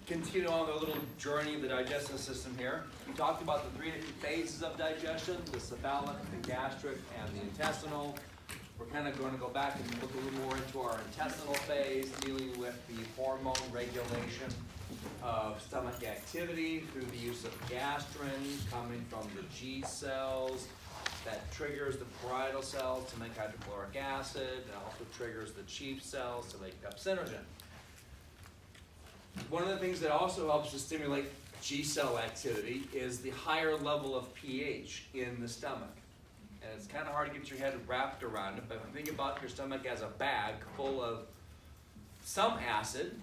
continue on the little journey of the digestive system here. We talked about the 3 different phases of digestion, the cephalic, the gastric, and the intestinal. We're kind of going to go back and look a little more into our intestinal phase, dealing with the hormone regulation of stomach activity through the use of gastrin coming from the G cells that triggers the parietal cells to make hydrochloric acid, and also triggers the chief cells to make pepsinogen. One of the things that also helps to stimulate G cell activity is the higher level of pH in the stomach. And it's kind of hard to get your head wrapped around it, but think about your stomach as a bag full of some acid.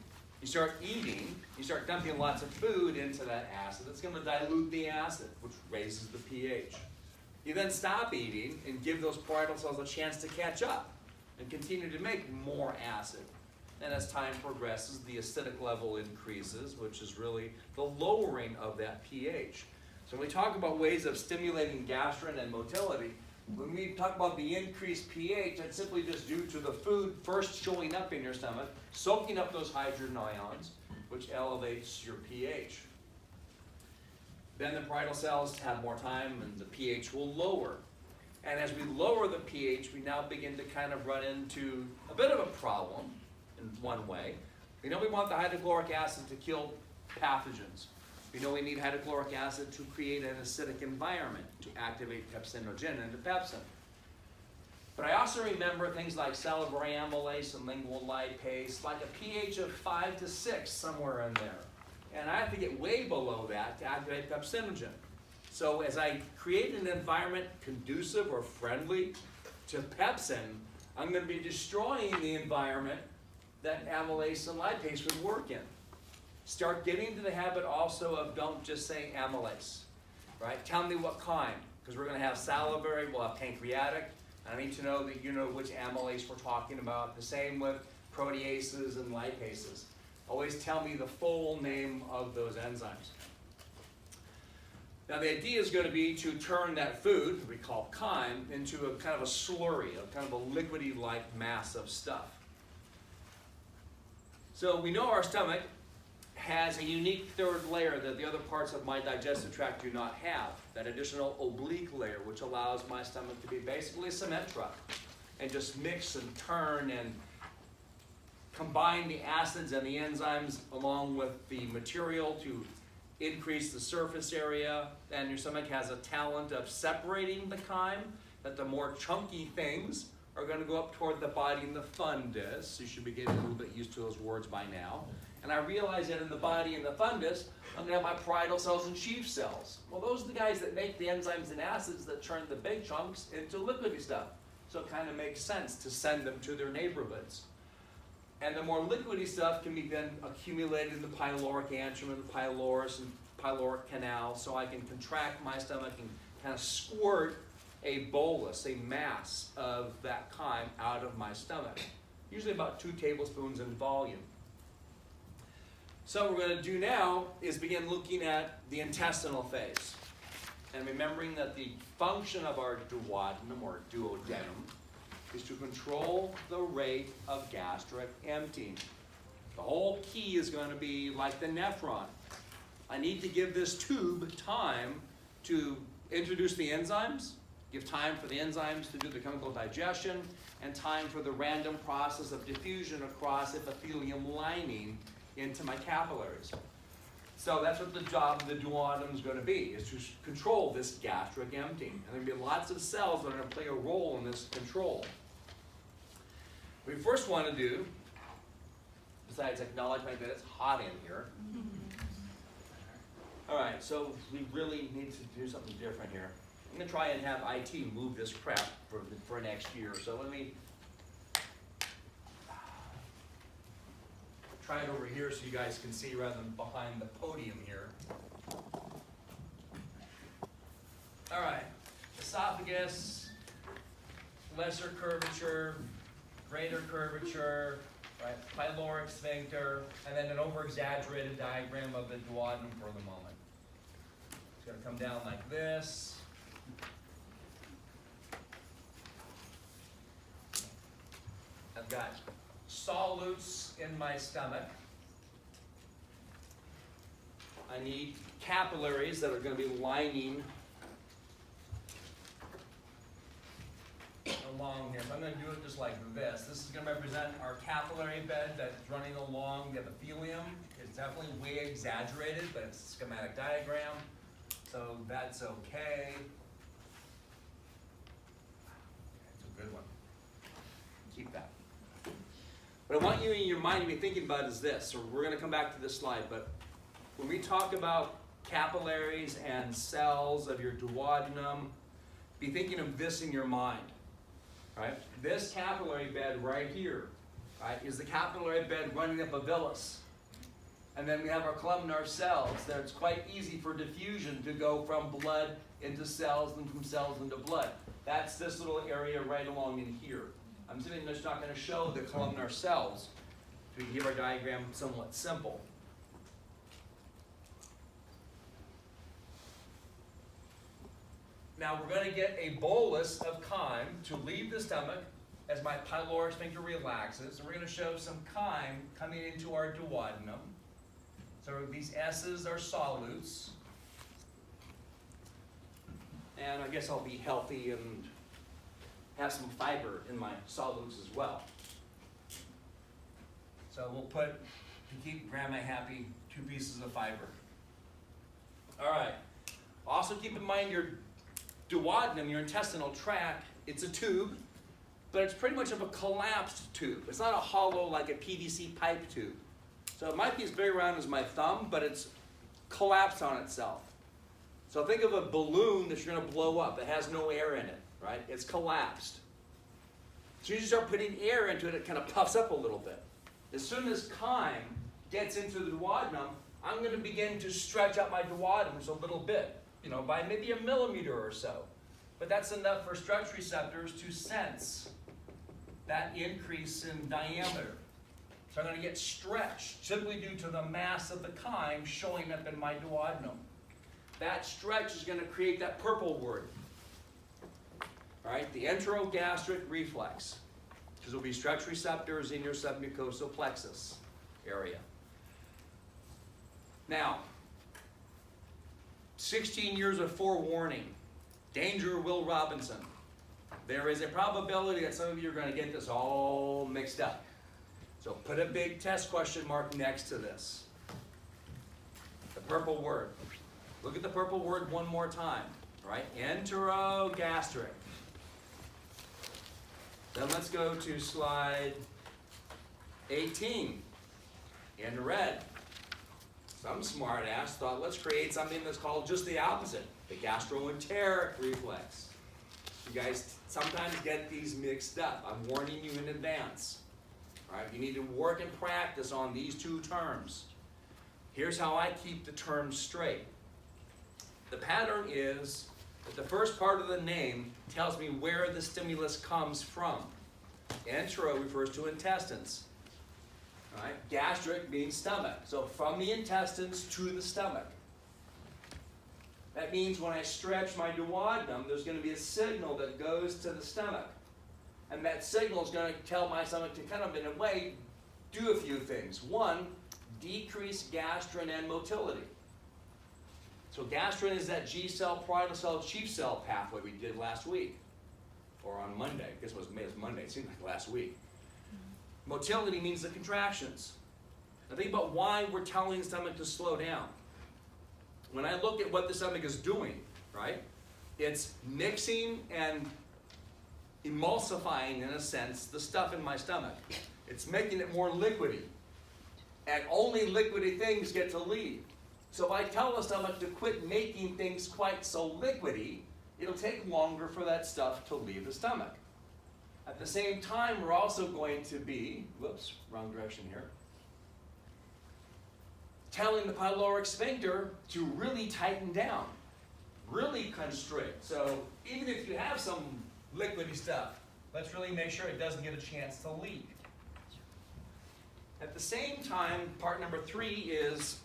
You start eating, you start dumping lots of food into that acid. It's going to dilute the acid, which raises the pH. You then stop eating and give those parietal cells a chance to catch up and continue to make more acid. And as time progresses, the acidic level increases, which is really the lowering of that pH. So when we talk about ways of stimulating gastrin and motility, when we talk about the increased pH, that's simply just due to the food first showing up in your stomach, soaking up those hydrogen ions, which elevates your pH. Then the parietal cells have more time and the pH will lower. And as we lower the pH, we now begin to kind of run into a bit of a problem in one way. We know we want the hydrochloric acid to kill pathogens. We know we need hydrochloric acid to create an acidic environment to activate pepsinogen into pepsin. But I also remember things like salivary amylase and lingual lipase, like a pH of 5 to 6, somewhere in there. And I have to get way below that to activate pepsinogen. So as I create an environment conducive or friendly to pepsin, I'm going to be destroying the environment that amylase and lipase would work in. Start getting into the habit also of don't just say amylase, right? Tell me what kind, because we're going to have salivary, we'll have pancreatic, and I need to know that you know which amylase we're talking about. The same with proteases and lipases. Always tell me the full name of those enzymes. Now the idea is going to be to turn that food, we call chyme, into a kind of a slurry, a kind of a liquidy-like mass of stuff. So we know our stomach has a unique third layer that the other parts of my digestive tract do not have, that additional oblique layer, which allows my stomach to be basically a cement truck and just mix and turn and combine the acids and the enzymes along with the material to increase the surface area. And your stomach has a talent of separating the chyme, that the more chunky things are going to go up toward the body and the fundus. You should be getting a little bit used to those words by now. And I realize that in the body and the fundus, I'm going to have my parietal cells and chief cells. Well, those are the guys that make the enzymes and acids that turn the big chunks into liquidy stuff. So it kind of makes sense to send them to their neighborhoods. And the more liquidy stuff can be then accumulated in the pyloric antrum and the pylorus and pyloric canal, so I can contract my stomach and kind of squirt a bolus, a mass of that chyme out of my stomach. Usually about 2 tablespoons in volume. So what we're going to do now is begin looking at the intestinal phase. And remembering that the function of our duodenum or duodenum is to control the rate of gastric emptying. The whole key is going to be like the nephron. I need to give this tube time to introduce the enzymes, give time for the enzymes to do the chemical digestion, and time for the random process of diffusion across epithelium lining into my capillaries. So that's what the job of the duodenum is going to be, is to control this gastric emptying. And there are going to be lots of cells that are going to play a role in this control. What we first want to do, besides acknowledge that it's hot in here. All right, so we really need to do something different here. I'm going to try and have IT move this crap for next year. So let me try it over here so you guys can see rather than behind the podium here. All right, esophagus, lesser curvature, greater curvature, right, pyloric sphincter, and then an over-exaggerated diagram of the duodenum for the moment. It's going to come down like this. I've got solutes in my stomach. I need capillaries that are going to be lining along here. So I'm going to do it just like this. This is going to represent our capillary bed that's running along the epithelium. It's definitely way exaggerated, but it's a schematic diagram, so that's okay. It's a good one. Keep that. What I want you in your mind to be thinking about is this, or we're going to come back to this slide, but when we talk about capillaries and cells of your duodenum, be thinking of this in your mind. Right? This capillary bed right here, right, is the capillary bed running up a villus. And then we have our columnar cells. That it's quite easy for diffusion to go from blood into cells and from cells into blood. That's this little area right along in here. I'm simply just not going to show the columnar cells to keep our diagram somewhat simple. Now we're going to get a bolus of chyme to leave the stomach as my pyloric sphincter relaxes. And we're going to show some chyme coming into our duodenum. So these S's are solutes. And I guess I'll be healthy and have some fiber in my solutes as well. So we'll put, to keep Grandma happy, 2 pieces of fiber. All right. Also keep in mind your duodenum, your intestinal tract, it's a tube, but it's pretty much of a collapsed tube. It's not a hollow like a PVC pipe tube. So it might be as big around as my thumb, but it's collapsed on itself. So think of a balloon that you're going to blow up. It has no air in it, right? It's collapsed. So you start putting air into it, it kind of puffs up a little bit. As soon as chyme gets into the duodenum, I'm going to begin to stretch out my duodenum a little bit. By maybe a millimeter or so. But that's enough for stretch receptors to sense that increase in diameter. So I'm going to get stretched simply due to the mass of the chyme showing up in my duodenum. That stretch is going to create that purple word. All right, the enterogastric reflex. Because there will be stretch receptors in your submucosal plexus area. Now, 16 years of forewarning. Danger, Will Robinson. There is a probability that some of you are going to get this all mixed up. So put a big test question mark next to this. The purple word. Look at the purple word one more time. Right? Enterogastric. Then let's go to slide 18 in red. Some smart ass thought, let's create something that's called just the opposite, the gastroenteric reflex. You guys sometimes get these mixed up. I'm warning you in advance. All right, you need to work and practice on these 2 terms. Here's how I keep the terms straight. The pattern is that the first part of the name tells me where the stimulus comes from. Entero refers to intestines. Right? Gastric means stomach. So from the intestines to the stomach. That means when I stretch my duodenum, there's going to be a signal that goes to the stomach. And that signal is going to tell my stomach to kind of, in a way, do a few things. One, decrease gastrin and motility. So gastrin is that G cell, parietal cell, chief cell pathway we did last week. Or on Monday. I guess it was Monday. It seemed like last week. Motility means the contractions. Now think about why we're telling the stomach to slow down. When I look at what the stomach is doing, right, it's mixing and emulsifying, in a sense, the stuff in my stomach. It's making it more liquidy. And only liquidy things get to leave. So if I tell the stomach to quit making things quite so liquidy, it'll take longer for that stuff to leave the stomach. At the same time, we're also going to be, whoops, wrong direction here, telling the pyloric sphincter to really tighten down, really constrict. So even if you have some liquidy stuff, let's really make sure it doesn't get a chance to leak. At the same time, part number 3 is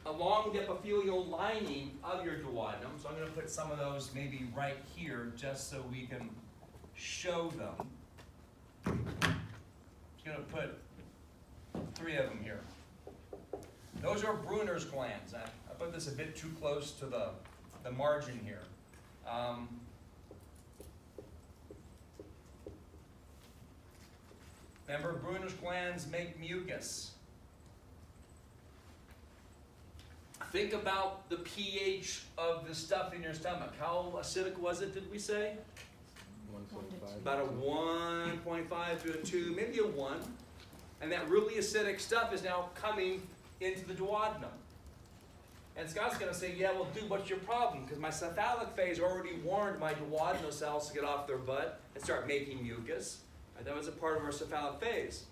along the epithelial lining of your duodenum. So I'm going to put some of those maybe right here just so we can show them. I'm going to put 3 of them here. Those are Brunner's glands. I I put this a bit too close to the margin here. Remember, Brunner's glands make mucus. Think about the pH of the stuff in your stomach. How acidic was it, did we say? 1.5. About a 1.5 to a 2, maybe a 1. And that really acidic stuff is now coming into the duodenum. And Scott's going to say, yeah, well, dude, what's your problem? Because my cephalic phase already warned my duodenal cells to get off their butt and start making mucus. Right? That was a part of our cephalic phase.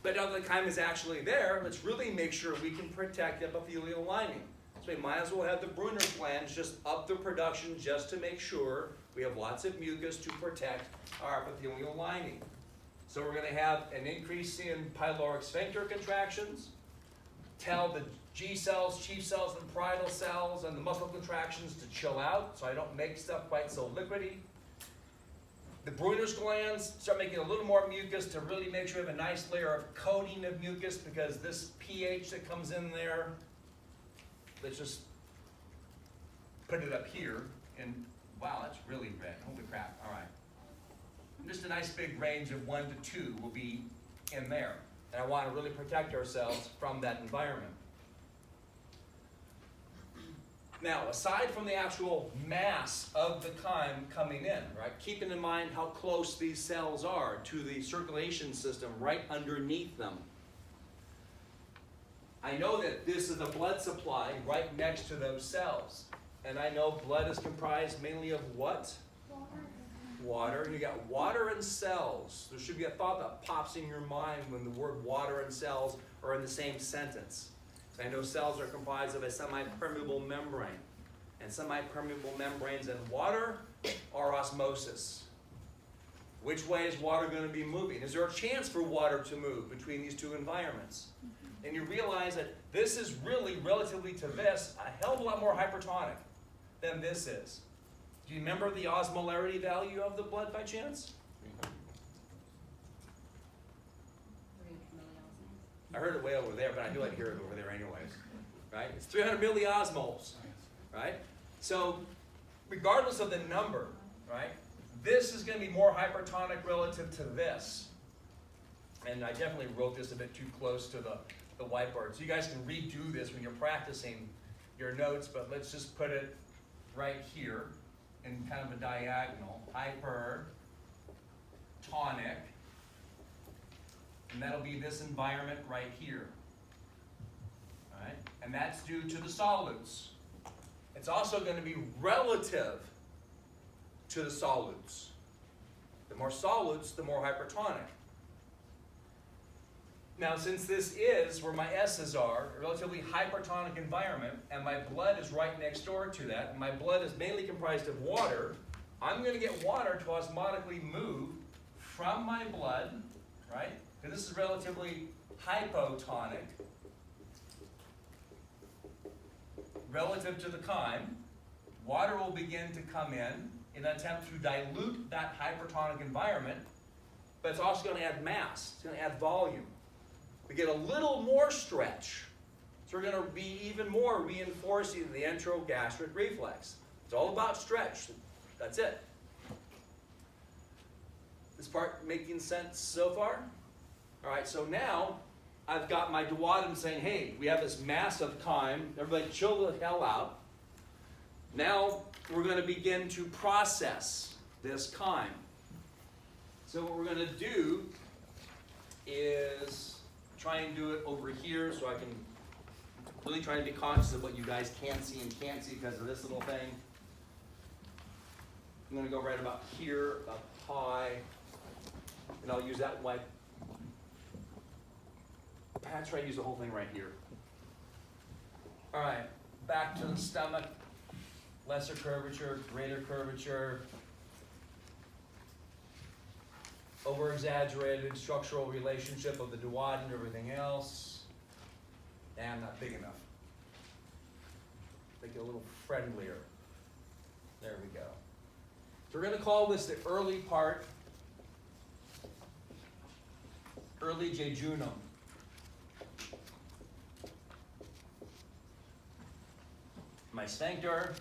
But now that the chyme is actually there, let's really make sure we can protect the epithelial lining. So we might as well have the Brunner's glands just up the production just to make sure we have lots of mucus to protect our epithelial lining. So we're going to have an increase in pyloric sphincter contractions, tell the G cells, chief cells, and parietal cells, and the muscle contractions to chill out so I don't make stuff quite so liquidy. The Brunner's glands start making a little more mucus to really make sure we have a nice layer of coating of mucus because this pH that comes in there, let's just put it up here, and wow, that's really red. Holy crap, all right. Just a nice big range of 1 to 2 will be in there. And I want to really protect ourselves from that environment. Now, aside from the actual mass of the chyme coming in, right, keeping in mind how close these cells are to the circulation system right underneath them. I know that this is the blood supply right next to those cells. And I know blood is comprised mainly of what? Water. And you got water and cells. There should be a thought that pops in your mind when the word water and cells are in the same sentence. I know cells are comprised of a semi-permeable membrane. And semi-permeable membranes and water are osmosis. Which way is water going to be moving? Is there a chance for water to move between these two environments? And you realize that this is really, relatively to this, a hell of a lot more hypertonic than this is. Do you remember the osmolarity value of the blood by chance? 300 milliosmoles. I heard it way over there, but I knew I'd hear it over there anyways. Right? It's 300 milliosmoles. Right? So, regardless of the number, right, this is going to be more hypertonic relative to this. And I definitely wrote this a bit too close to the whiteboard. So you guys can redo this when you're practicing your notes, but let's just put it right here in kind of a diagonal. Hypertonic. And that'll be this environment right here. All right? And that's due to the solutes. It's also going to be relative to the solutes. The more solutes, the more hypertonic. Now, since this is where my S's are, a relatively hypertonic environment, and my blood is right next door to that, and my blood is mainly comprised of water, I'm going to get water to osmotically move from my blood, right? Because this is relatively hypotonic, relative to the chyme. Water will begin to come in an attempt to dilute that hypertonic environment, but it's also going to add mass. It's going to add volume. We get a little more stretch, so we're going to be even more reinforcing the enterogastric reflex. It's all about stretch. That's it. This part making sense so far? All right, so now I've got my duodenum saying, hey, we have this massive chyme. Everybody chill the hell out. Now we're going to begin to process this chyme. So what we're going to do is try and do it over here so I can really try to be conscious of what you guys can see and can't see because of this little thing. I'm going to go right about here, up high, and I'll use that white. Perhaps try to use the whole thing right here. All right, back to the stomach. Lesser curvature, greater curvature. Over-exaggerated structural relationship of the duodenum and everything else. And not big enough. Make it a little friendlier. There we go. So we're going to call this the early part, early jejunum. my sphincter,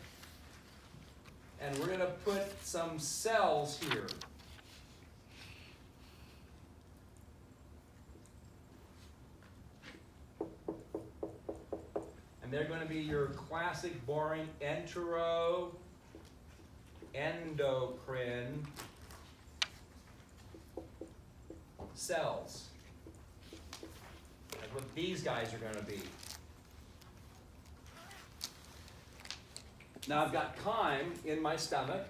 and we're gonna put some cells here. And they're going to be your classic boring enteroendocrine cells. That's what these guys are going to be. Now I've got chyme in my stomach.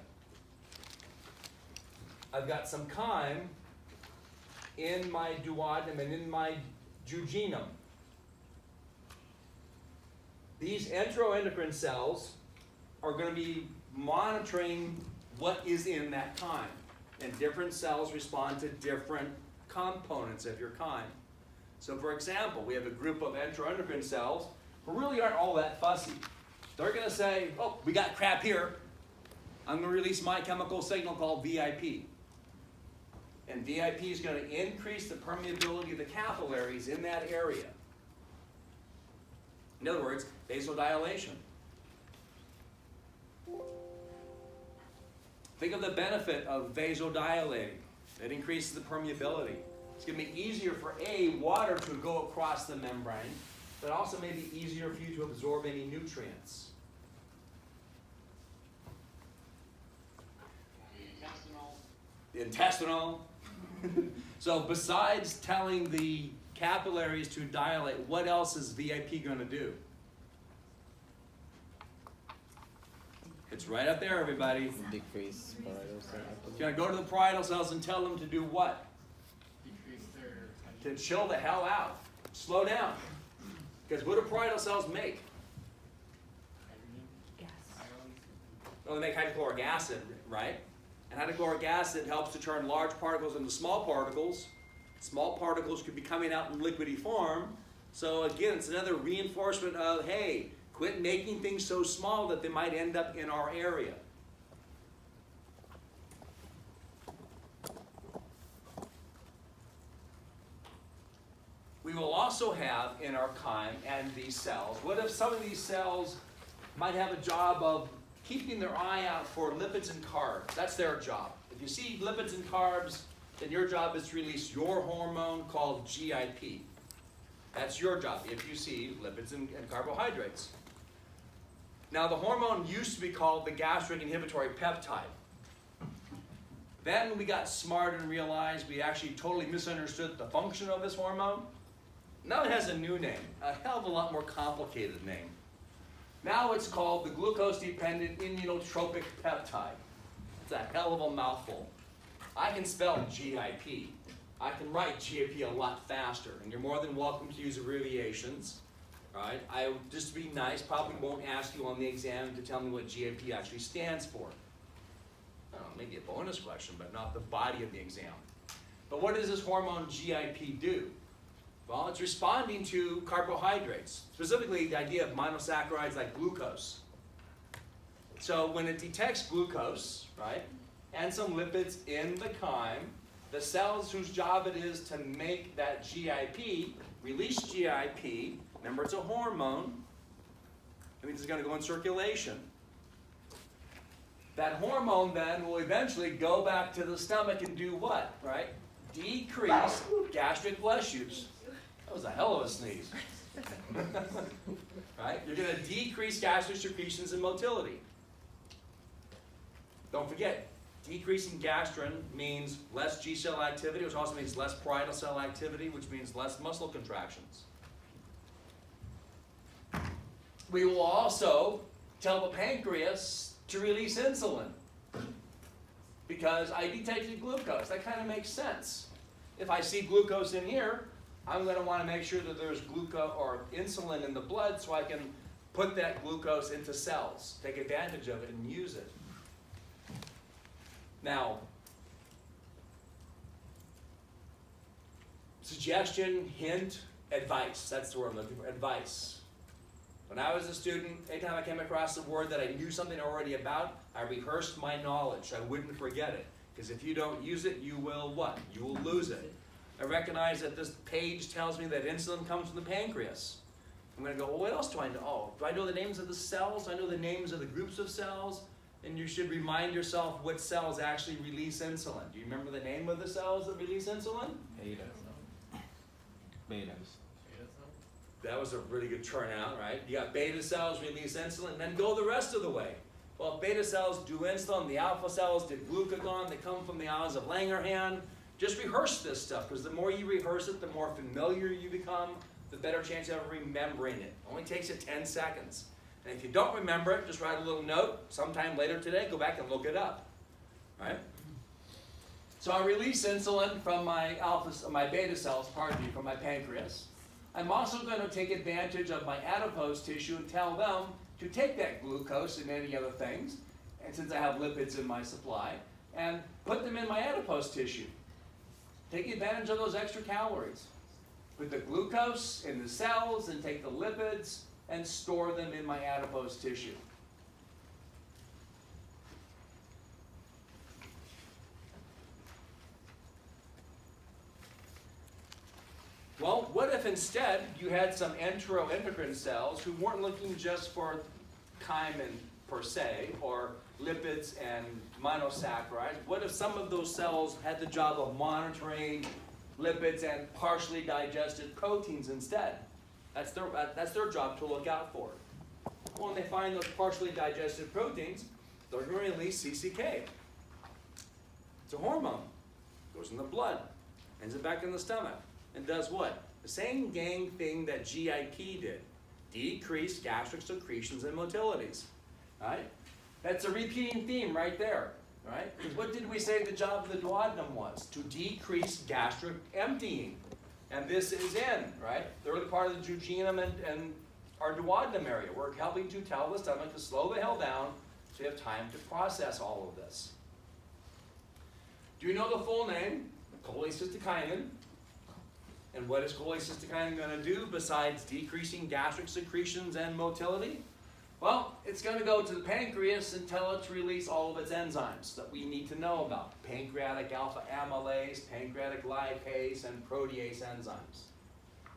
I've got some chyme in my duodenum and in my jejunum. These enteroendocrine cells are going to be monitoring what is in that chyme. And different cells respond to different components of your chyme. So for example, we have a group of enteroendocrine cells who really aren't all that fussy. They're going to say, oh, we got crap here. I'm going to release my chemical signal called VIP. And VIP is going to increase the permeability of the capillaries in that area. In other words, vasodilation. Think of the benefit of vasodilating. It increases the permeability. It's going to be easier for water to go across the membrane, but also maybe easier for you to absorb any nutrients. Intestinal. So besides telling the capillaries to dilate, what else is VIP going to do? It's right up there, everybody. Decrease parietal cell activity. You're going to go to the parietal cells and tell them to do what? Decrease their To chill the hell out. Slow down. Because what do parietal cells make? Gas. Well, they make hydrochloric acid, right? And hydrochloric acid helps to turn large particles into small particles. Small particles could be coming out in liquidy form. So again, it's another reinforcement of, hey, quit making things so small that they might end up in our area. We will also have in our chyme and these cells, what if some of these cells might have a job of keeping their eye out for lipids and carbs? That's their job. If you see lipids and carbs, then your job is to release your hormone called GIP. That's your job if you see lipids and carbohydrates. Now the hormone used to be called the gastric inhibitory peptide. Then we got smart and realized we actually totally misunderstood the function of this hormone. Now it has a new name, a hell of a lot more complicated name. Now it's called the glucose-dependent immunotropic peptide. It's a hell of a mouthful. I can spell GIP. I can write GIP a lot faster, and you're more than welcome to use abbreviations. Right? I, just to be nice, probably won't ask you on the exam to tell me what GIP actually stands for. I don't know, maybe a bonus question, but not the body of the exam. But what does this hormone GIP do? Well, it's responding to carbohydrates, specifically the idea of monosaccharides like glucose. So when it detects glucose, right, and some lipids in the chyme, the cells whose job it is to make that GIP, release GIP. Remember, it's a hormone. That means it's going to go in circulation. That hormone then will eventually go back to the stomach and do what, right? Decrease gastric flesh use. That was a hell of a sneeze. Right? You're going to decrease gastric secretions and motility. Don't forget, decreasing gastrin means less G cell activity, which also means less parietal cell activity, which means less muscle contractions. We will also tell the pancreas to release insulin because I detected glucose. That kind of makes sense. If I see glucose in here, I'm going to want to make sure that there's glucose or insulin in the blood so I can put that glucose into cells, take advantage of it, and use it. Now, suggestion, hint, advice. That's the word I'm looking for, advice. When I was a student, anytime I came across a word that I knew something already about, I rehearsed my knowledge. I wouldn't forget it. Because if you don't use it, you will what? You will lose it. I recognize that this page tells me that insulin comes from the pancreas. I'm gonna go, well, what else do I know? Oh, do I know the names of the cells? Do I know the names of the groups of cells? And you should remind yourself what cells actually release insulin. Do you remember the name of the cells that release insulin? Betas. Betas. That was a really good turnout, right? You got beta cells release insulin, and then go the rest of the way. Well, if beta cells do insulin, the alpha cells did glucagon, they come from the ions of Langerhans. Just rehearse this stuff, because the more you rehearse it, the more familiar you become, the better chance you have of remembering it. Only takes you 10 seconds. And if you don't remember it, just write a little note. Sometime later today, go back and look it up. Right? So I release insulin from my beta cells, from my pancreas. I'm also going to take advantage of my adipose tissue and tell them to take that glucose and any other things, and since I have lipids in my supply, and put them in my adipose tissue. Take advantage of those extra calories. Put the glucose in the cells and take the lipids and store them in my adipose tissue. Well, what if instead you had some enteroendocrine cells who weren't looking just for chymin per se, or lipids and monosaccharides? What if some of those cells had the job of monitoring lipids and partially digested proteins instead? That's their job to look out for. Well, when they find those partially digested proteins, they're going to release CCK. It's a hormone. Goes in the blood, ends up back in the stomach, and does what? The same dang thing that GIP did. Decrease gastric secretions and motilities. Right? That's a repeating theme right there. Right? What did we say the job of the duodenum was? To decrease gastric emptying. And this is in, right? The early part of the jejunum and our duodenum area. We're helping to tell the stomach to slow the hell down so you have time to process all of this. Do you know the full name? Cholecystokinin. And what is cholecystokinin going to do besides decreasing gastric secretions and motility? Well, it's going to go to the pancreas and tell it to release all of its enzymes that we need to know about. Pancreatic alpha amylase, pancreatic lipase, and protease enzymes.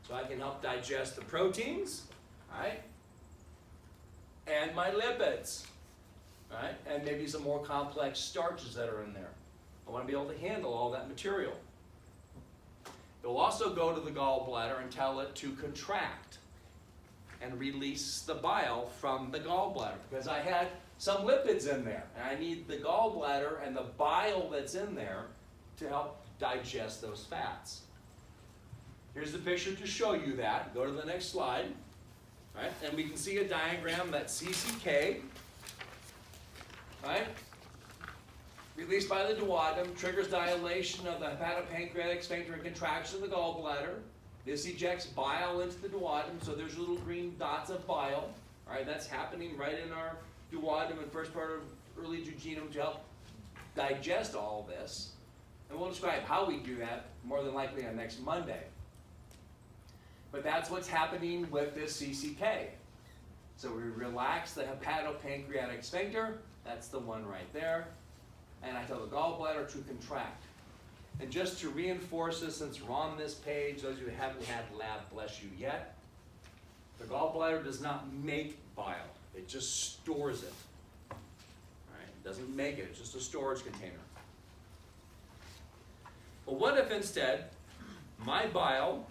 So I can help digest the proteins, right? And my lipids, right? And maybe some more complex starches that are in there. I want to be able to handle all that material. It'll also go to the gallbladder and tell it to contract and release the bile from the gallbladder, because I had some lipids in there, and I need the gallbladder and the bile that's in there to help digest those fats. Here's the picture to show you that. Go to the next slide. Right? And we can see a diagram that CCK, right, released by the duodenum, triggers dilation of the hepatopancreatic sphincter and contraction of the gallbladder. This ejects bile into the duodenum, so there's little green dots of bile. All right, that's happening right in our duodenum and first part of early jejunum to help digest all of this. And we'll describe how we do that more than likely on next Monday. But that's what's happening with this CCK. So we relax the hepatopancreatic sphincter, that's the one right there, and I tell the gallbladder to contract. And just to reinforce this, since we're on this page, those of you who haven't had lab, bless you yet, the gallbladder does not make bile, it just stores it. All right? It doesn't make it, it's just a storage container. Well, what if instead my chyme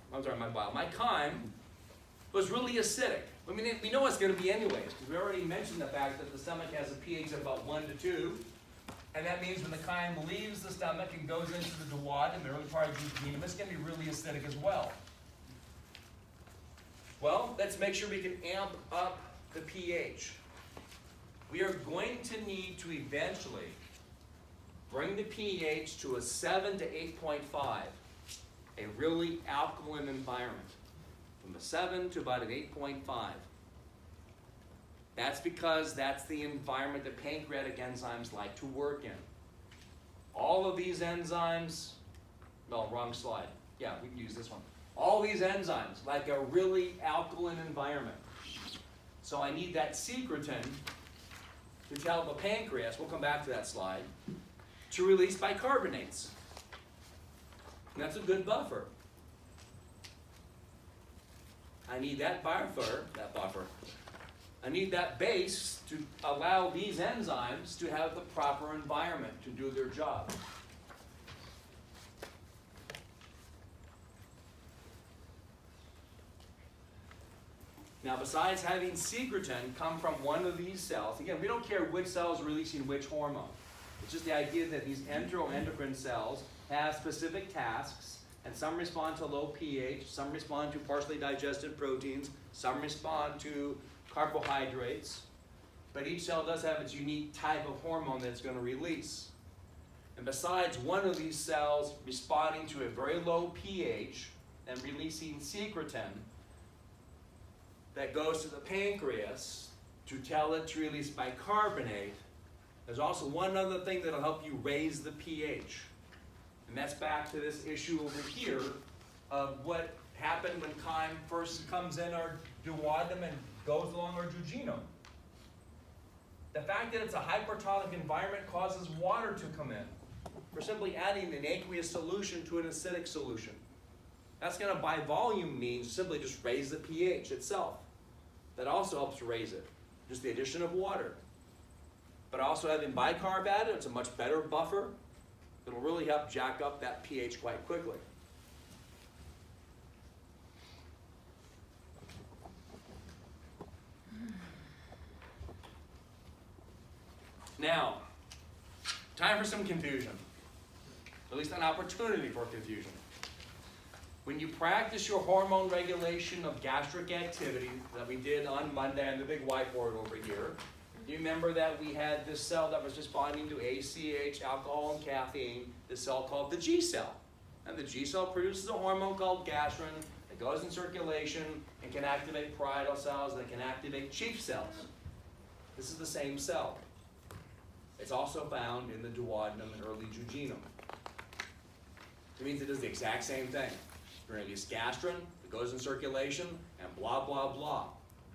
was really acidic? I mean, we know it's going to be anyways, because we already mentioned the fact that the stomach has a pH of about 1 to 2. And that means when the chyme leaves the stomach and goes into the duodenum, the early part of jejunum, it's going to be really acidic as well. Well, let's make sure we can amp up the pH. We are going to need to eventually bring the pH to a 7 to 8.5, a really alkaline environment, from a 7 to about an 8.5. That's because that's the environment that pancreatic enzymes like to work in. All of these enzymes, no, wrong slide. Yeah, we can use this one. All these enzymes like a really alkaline environment. So I need that secretin to tell the pancreas, we'll come back to that slide, to release bicarbonates. And that's a good buffer. I need that buffer, I need that base to allow these enzymes to have the proper environment to do their job. Now, besides having secretin come from one of these cells, again, we don't care which cell is releasing which hormone. It's just the idea that these enteroendocrine cells have specific tasks, and some respond to low pH, some respond to partially digested proteins, some respond to carbohydrates, but each cell does have its unique type of hormone that it's going to release. And besides one of these cells responding to a very low pH and releasing secretin, that goes to the pancreas to tell it to release bicarbonate, there's also one other thing that'll help you raise the pH. And that's back to this issue over here of what happened when chyme first comes in our duodenum and goes along our jejunum. The fact that it's a hypertonic environment causes water to come in. We're simply adding an aqueous solution to an acidic solution. That's going to, by volume, mean simply just raise the pH itself. That also helps raise it, just the addition of water. But also having bicarb added, it's a much better buffer. It'll really help jack up that pH quite quickly. Now, time for some confusion. At least an opportunity for confusion. When you practice your hormone regulation of gastric activity that we did on Monday on the big whiteboard over here, you remember that we had this cell that was responding to ACH, alcohol, and caffeine, this cell called the G cell. And the G cell produces a hormone called gastrin that goes in circulation and can activate parietal cells that can activate chief cells. This is the same cell. It's also found in the duodenum and early jejunum. It means it does the exact same thing. You're going to use gastrin that goes in circulation and blah, blah, blah.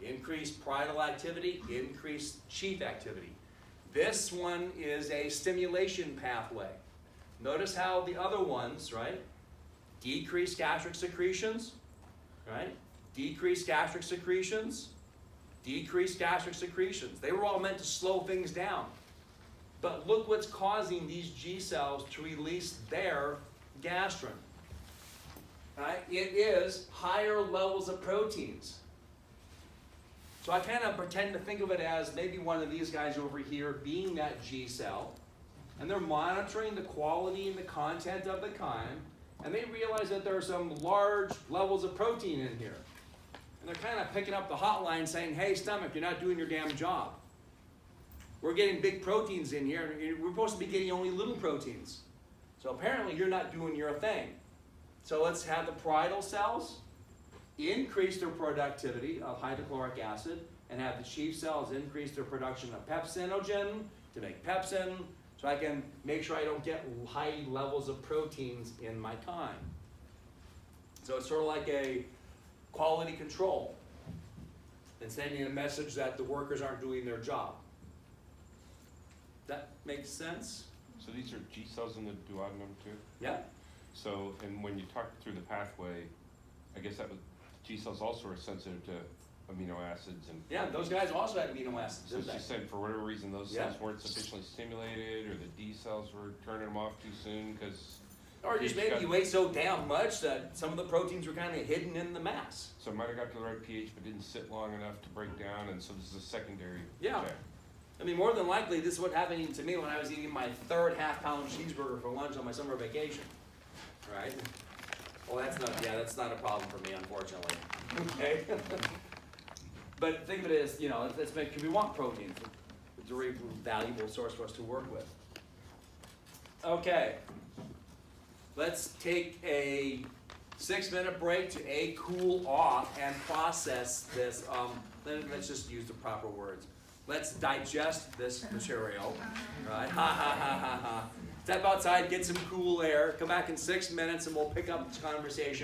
Increased parietal activity, increased chief activity. This one is a stimulation pathway. Notice how the other ones, right? Decreased gastric secretions, right? Decreased gastric secretions, decreased gastric secretions. They were all meant to slow things down. But look what's causing these G cells to release their gastrin. Right? It is higher levels of proteins. So I kind of pretend to think of it as maybe one of these guys over here being that G cell, and they're monitoring the quality and the content of the chyme, and they realize that there are some large levels of protein in here. And they're kind of picking up the hotline saying, hey, stomach, you're not doing your damn job. We're getting big proteins in here, and we're supposed to be getting only little proteins. So apparently you're not doing your thing. So let's have the parietal cells increase their productivity of hydrochloric acid and have the chief cells increase their production of pepsinogen to make pepsin, so I can make sure I don't get high levels of proteins in my chyme. So it's sort of like a quality control and sending a message that the workers aren't doing their job. That makes sense? So these are G cells in the duodenum too? Yeah. So, and when you talk through the pathway, I guess that was, G cells also are sensitive to amino acids and. Yeah, those guys also had amino acids, So didn't they? she said for whatever reason those Yeah. cells weren't sufficiently stimulated, or the D cells were turning them off too soon because. Or just maybe you ate so damn much that some of the proteins were kind of hidden in the mass. So it might have got to the right pH but didn't sit long enough to break down, and so this is a secondary Yeah. check. I mean, more than likely, this is what happened to me when I was eating my third half-pound cheeseburger for lunch on my summer vacation. Right? Well, that's not a problem for me, unfortunately. Okay? But think of it as, we want protein. It's a very valuable source for us to work with. Okay. Let's take a 6-minute break to cool off and process this. Let's just use the proper words. Let's digest this material. Right? Ha ha ha ha ha. Step outside, get some cool air. Come back in 6 minutes and we'll pick up this conversation.